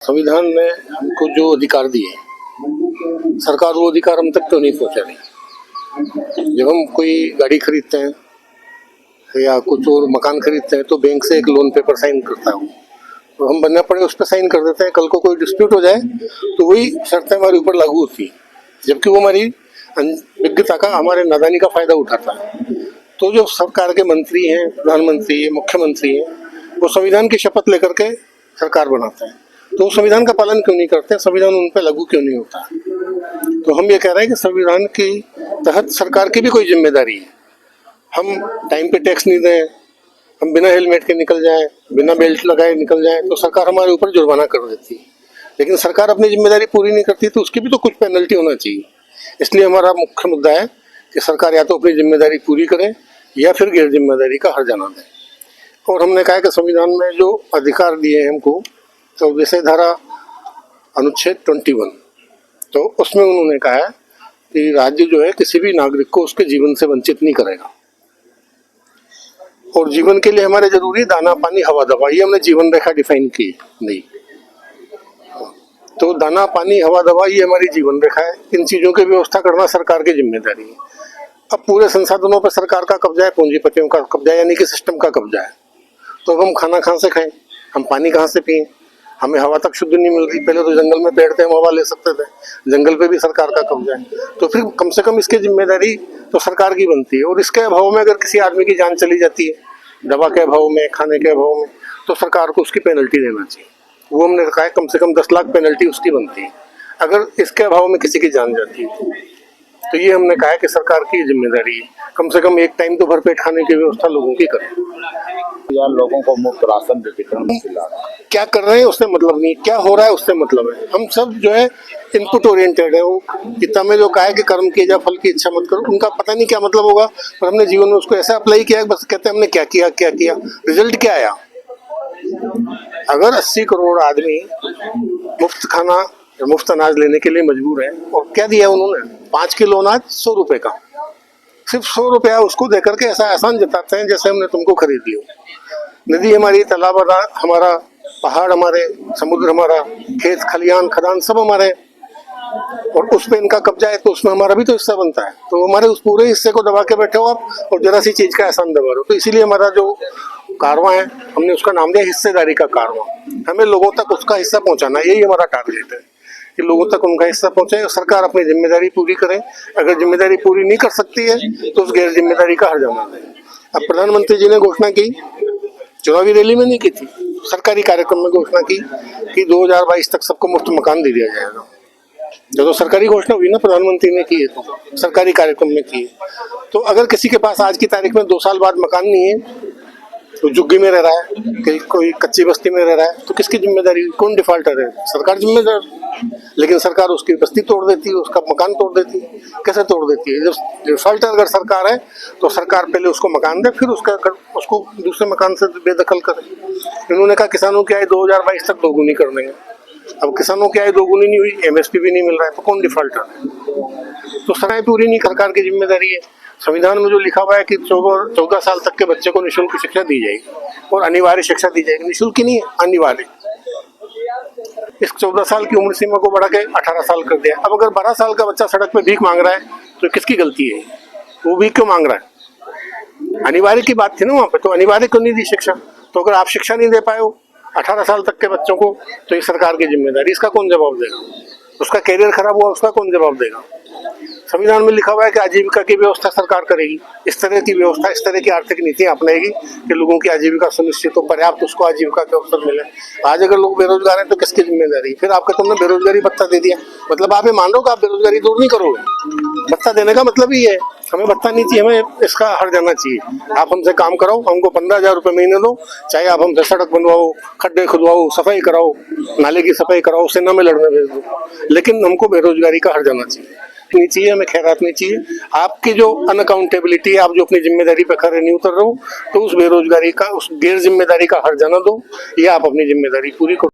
संविधान ने हमको जो अधिकार दिए, सरकार वो अधिकार हम तक क्यों नहीं पहुंचा रही। जब हम कोई गाड़ी खरीदते हैं या कुछ और मकान खरीदते हैं तो बैंक से एक लोन पेपर साइन करता हूँ, तो हम बनना पड़े उस पर साइन कर देते हैं। कल को कोई डिस्प्यूट हो जाए तो वही शर्तें हमारे ऊपर लागू होती है, जबकि वो हमारी विज्ञता का, हमारे नादानी का फायदा उठाता है। तो जो सरकार के मंत्री हैं, प्रधानमंत्री है, मुख्यमंत्री है, वो संविधान की शपथ लेकर के सरकार बनाते हैं, तो संविधान का पालन क्यों नहीं करते, संविधान उन पर लागू क्यों नहीं होता। तो हम ये कह रहे हैं कि संविधान के तहत सरकार की भी कोई जिम्मेदारी है। हम टाइम पे टैक्स नहीं दें, हम बिना हेलमेट के निकल जाएं, बिना बेल्ट लगाए निकल जाएं, तो सरकार हमारे ऊपर जुर्माना कर देती है। लेकिन सरकार अपनी जिम्मेदारी पूरी नहीं करती तो उसकी भी तो कुछ पेनल्टी होना चाहिए। इसलिए हमारा मुख्य मुद्दा है कि सरकार या तो अपनी जिम्मेदारी पूरी करे या फिर गैर जिम्मेदारी का हर्जाना दे। और हमने कहा कि संविधान में जो अधिकार दिए हैं हमको, तो विषय धारा अनुच्छेद 21, तो उसमें उन्होंने कहा है कि राज्य जो है किसी भी नागरिक को उसके जीवन से वंचित नहीं करेगा। और जीवन के लिए हमारे जरूरी दाना पानी हवा दवा, ये हमने जीवन रेखा डिफाइन की नहीं। तो दाना पानी हवा दवा ये हमारी जीवन रेखा है। इन चीजों की व्यवस्था करना सरकार की जिम्मेदारी है। अब पूरे संसाधनों पर सरकार का कब्जा है, पूंजीपतियों का कब्जा, यानी कि सिस्टम का कब्जा है। तो अब हम खाना कहाँ से खाएं, हम पानी कहाँ से पिएं, हमें हवा तक शुद्ध नहीं मिल रही। पहले तो जंगल में पेड़ थे, हम हवा ले सकते थे, जंगल पे भी सरकार का कब्जा है। तो फिर कम से कम इसकी जिम्मेदारी तो सरकार की बनती है। और इसके अभाव में अगर किसी आदमी की जान चली जाती है, दवा के अभाव में, खाने के अभाव में, तो सरकार को उसकी पेनल्टी देना चाहिए। वो हमने कहा है कम से कम 10 लाख पेनल्टी उसकी बनती है अगर इसके अभाव में किसी की जान जाती है। तो ये हमने कहा है कि सरकार की जिम्मेदारी है कम से कम एक टाइम तो भरपेट खाने की व्यवस्था लोगों की करें। या लोगों को मुफ्त राशन वितरण क्या कर रहे हैं उससे मतलब नहीं, क्या हो रहा है उससे मतलब है। हम सब जो है इनपुट ओरिएंटेड है। वो गीता में जो कहा है कि कर्म किए जा फल की इच्छा मत करो, उनका पता नहीं क्या मतलब होगा, पर हमने जीवन में उसको ऐसा अप्लाई किया, बस कहते हैं हमने क्या किया क्या किया, रिजल्ट क्या आया। अगर 80 करोड़ आदमी मुफ्त खाना, मुफ्त अनाज लेने के लिए मजबूर है, और क्या दिया उन्होंने, 5 किलो अनाज 100 रुपए का, सिर्फ 100 रुपया उसको देकर के ऐसा एहसान जताते हैं जैसे हमने तुमको खरीद लिया। नदी हमारी, तालाब हमारा, पहाड़ हमारे, समुद्र हमारा, खेत खलियान खदान सब हमारे, और उस पे इनका कब्जा है, तो उसमें हमारा भी तो हिस्सा बनता है। तो हमारे उस पूरे हिस्से को दबा के बैठे हो आप, और जरा सी चीज का एहसान दबा रहे हो। तो इसीलिए हमारा जो कारवां है, हमने उसका नाम दिया हिस्सेदारी का कारवां। हमें लोगों तक उसका हिस्सा पहुंचाना, यही हमारा टारगेट है कि लोगों तक उनका हिस्सा पहुंचे। सरकार अपनी जिम्मेदारी पूरी करे, अगर जिम्मेदारी पूरी नहीं कर सकती है तो उस गैर जिम्मेदारी का हर्जाना दे। अब प्रधानमंत्री जी ने घोषणा की, चुनावी रैली में नहीं की थी, सरकारी कार्यक्रम में घोषणा की कि 2022 तक सबको मुफ्त मकान दे दिया जाएगा। जब तो सरकारी घोषणा हुई ना, प्रधानमंत्री ने की है, तो सरकारी कार्यक्रम में की है। तो अगर किसी के पास आज की तारीख में 2 साल बाद मकान नहीं है, तो झुग्गी में रह रहा है, कोई कच्ची बस्ती में रह रहा है, तो किसकी जिम्मेदारी, कौन डिफॉल्टर है, सरकार जिम्मेदार। लेकिन सरकार उसकी बस्ती तोड़ देती है, उसका मकान तोड़ देती है। कैसे तोड़ देती है, जब डिफॉल्टर अगर सरकार है तो सरकार पहले उसको मकान दे, फिर उसको दूसरे मकान से बेदखल करे। इन्होंने कहा किसानों की आय 2022 तक दोगुनी कर देंगे। अब किसानों की आय दोगुनी नहीं हुई, एमएसपी भी नहीं मिल रहा है, तो कौन डिफॉल्टर है। तो सरकार पूरी नहीं, सरकार की जिम्मेदारी है। संविधान में जो लिखा हुआ है कि 14 साल तक के बच्चे को निःशुल्क शिक्षा दी जाएगी और अनिवार्य शिक्षा दी जाएगी, निःशुल्क ही नहीं है, अनिवार्य। इस 14 साल की उम्र सीमा को बढ़ा के 18 साल कर दिया। अब अगर 12 साल का बच्चा सड़क पे भीख मांग रहा है तो किसकी गलती है, वो भीख क्यों मांग रहा है। अनिवार्य की बात थी ना वहां पे, तो अनिवार्य क्यों नहीं दी शिक्षा। तो अगर आप शिक्षा नहीं दे पाए हो 18 साल तक के बच्चों को, तो ये सरकार की जिम्मेदारी, इसका कौन जवाब देगा। उसका कैरियर खराब हुआ, उसका कौन जवाब देगा। संविधान में लिखा हुआ है कि आजीविका की व्यवस्था सरकार करेगी। इस तरह की व्यवस्था, इस तरह की आर्थिक नीतियां अपनाएगी कि लोगों की आजीविका सुनिश्चित हो, पर्याप्त उसको आजीविका के अवसर मिले। आज अगर लोग बेरोजगार हैं तो किसकी जिम्मेदारी, फिर आपका तुमने बेरोजगारी भत्ता दे दिया, मतलब आप ये मान लो कि आप बेरोजगारी दूर नहीं करोगे। भत्ता देने का मतलब ही है, हमें भत्ता नहीं चाहिए, हमें इसका हर जाना चाहिए। आप हमसे काम कराओ, हमको 15,000 रुपये महीने दो, चाहे आप हमसे सड़क बनवाओ, खड्डे खुदवाओ, सफाई कराओ, नाले की सफाई कराओ, सेना में लड़ने भेज दो, लेकिन हमको बेरोजगारी का हर जाना चाहिए, हमें खैरात नहीं चाहिए। आपकी जो अनअकाउंटेबिलिटी है, आप जो अपनी जिम्मेदारी पे खरे नहीं उतर रहे हो, तो उस बेरोजगारी का, उस गैर जिम्मेदारी का हर जाना दो, या आप अपनी जिम्मेदारी पूरी करो।